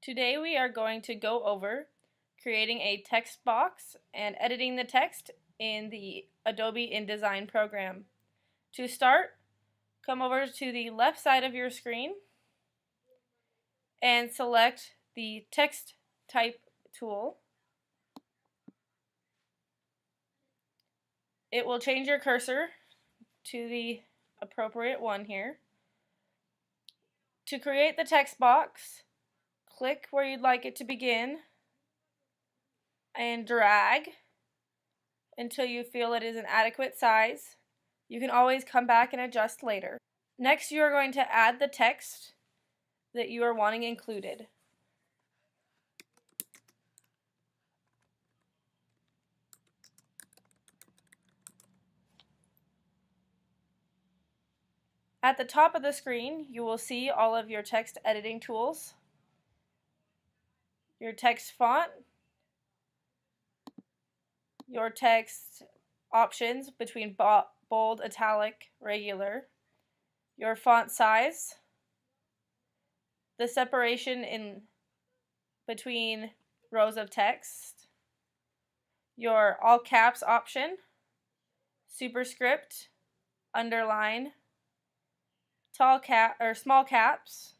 Today we are going to go over creating a text box and editing the text in the Adobe InDesign program. To start, come over to the left side of your screen and select the text type tool. It will change your cursor to the appropriate one here. To create the text box, click where you'd like it to begin and drag until you feel it is an adequate size. You can always come back and adjust later. Next, you are going to add the text that you are wanting included. At the top of the screen, you will see all of your text editing tools, your text font, your text options between bold, italic, regular, your font size, the separation in between rows of text, your all caps option, superscript, underline, tall cap or small caps,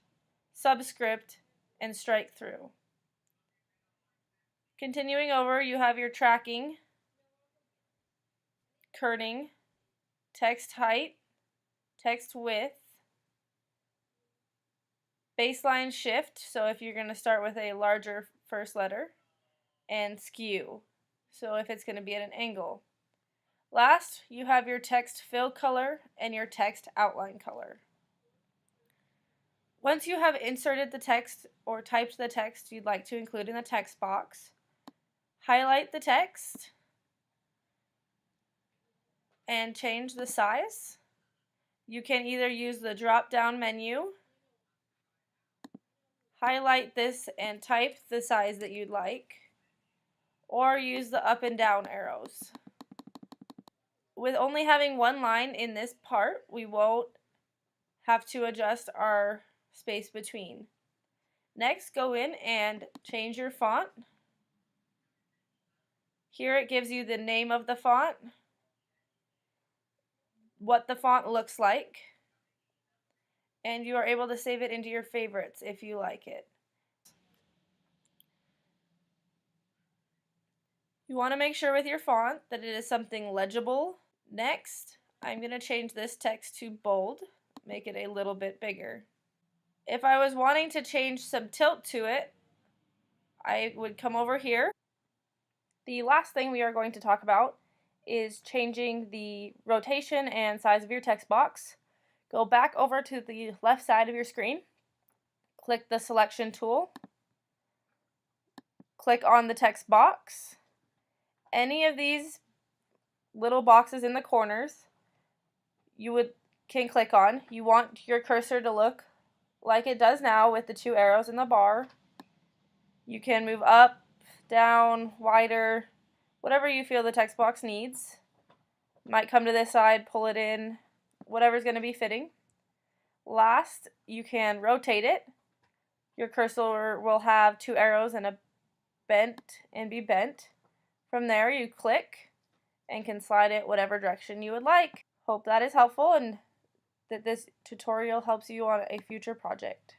subscript, and strike through. Continuing over, you have your tracking, kerning, text height, text width, baseline shift, so if you're going to start with a larger first letter, and skew, so if it's going to be at an angle. Last, you have your text fill color and your text outline color. Once you have inserted the text or typed the text you'd like to include in the text box, highlight the text and change the size. You can either use the drop-down menu, highlight this and type the size that you'd like, or use the up and down arrows. With only having one line in this part, we won't have to adjust our space between. Next, go in and change your font. Here it gives you the name of the font, what the font looks like, and you are able to save it into your favorites if you like it. You want to make sure with your font that it is something legible. Next, I'm going to change this text to bold, make it a little bit bigger. If I was wanting to change some tilt to it, I would come over here. The last thing we are going to talk about is changing the rotation and size of your text box. Go back over to the left side of your screen, click the selection tool, click on the text box. Any of these little boxes in the corners can click on. You want your cursor to look like it does now with the two arrows in the bar. You can move up, down, wider, whatever you feel the text box needs. Might come to this side, pull it in, whatever's going to be fitting. Last, you can rotate it. Your cursor will have two arrows and be bent. From there, you click and can slide it whatever direction you would like. Hope that is helpful and that this tutorial helps you on a future project.